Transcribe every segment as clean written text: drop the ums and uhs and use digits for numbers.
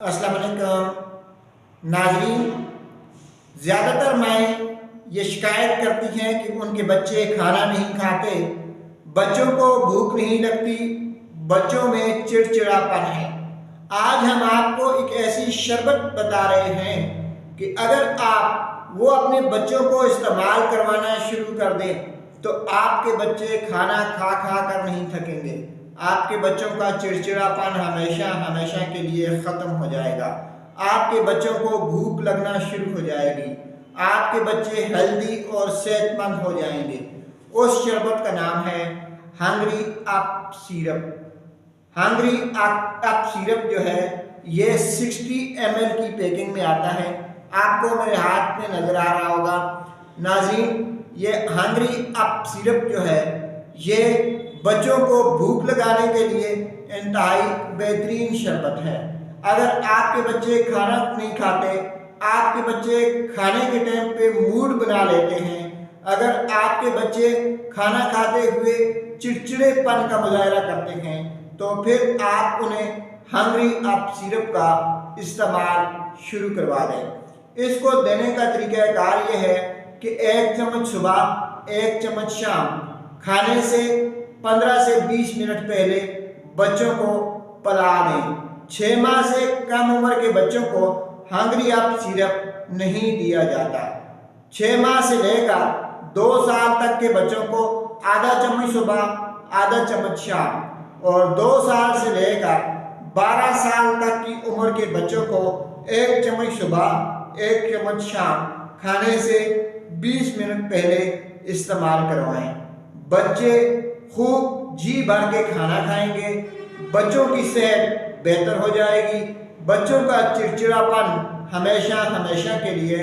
अस्सलाम वालेकुम नाज़रीन, ज़्यादातर माएँ ये शिकायत करती हैं कि उनके बच्चे खाना नहीं खाते, बच्चों को भूख नहीं लगती, बच्चों में चिड़चिड़ापन है। आज हम आपको एक ऐसी शरबत बता रहे हैं कि अगर आप वो अपने बच्चों को इस्तेमाल करवाना शुरू कर दें तो आपके बच्चे खाना खा खा कर नहीं थकेंगे। आपके बच्चों का चिड़चिड़ापन हमेशा हमेशा के लिए ख़त्म हो जाएगा। आपके बच्चों को भूख लगना शुरू हो जाएगी। आपके बच्चे हेल्दी और सेहतमंद हो जाएंगे। उस शरबत का नाम है Hungary up syrup. Hungary up syrup जो है ये 60 ml की पैकिंग में आता है। आपको मेरे हाथ में नज़र आ रहा होगा नाज़रीन, ये हंगरी अप सिरप जो है ये बच्चों को भूख लगाने के लिए इंतहाई बेहतरीन शरबत है। अगर आपके बच्चे खाना नहीं खाते, आपके बच्चे खाने के टाइम पे मूड बना लेते हैं, अगर आपके बच्चे खाना खाते हुए चिड़चिड़ेपन का मुजाहरा करते हैं, तो फिर आप उन्हें हंगरी अप सिरप का इस्तेमाल शुरू करवा दें। इसको देने का तरीक़ाकार ये है कि 1 चम्मच सुबह 1 चम्मच शाम, खाने से 15 से 20 मिनट पहले बच्चों को पिला दें। 6 माह से कम उम्र के बच्चों को हंगरी अप सिरप नहीं दिया जाता। 6 माह से लेकर 2 साल तक के बच्चों को आधा चम्मच सुबह आधा चम्मच शाम, और 2 साल से लेकर 12 साल तक की उम्र के बच्चों को 1 चम्मच सुबह 1 चम्मच शाम, खाने से 20 मिनट पहले इस्तेमाल करवाएं। बच्चे खूब जी भर के खाना खाएंगे, बच्चों की सेहत बेहतर हो जाएगी, बच्चों का चिड़चिड़ापन हमेशा हमेशा के लिए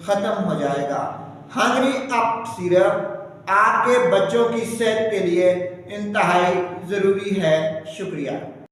ख़त्म हो जाएगा। हंगरी अप सिरप आपके बच्चों की सेहत के लिए इंतहाई ज़रूरी है। शुक्रिया।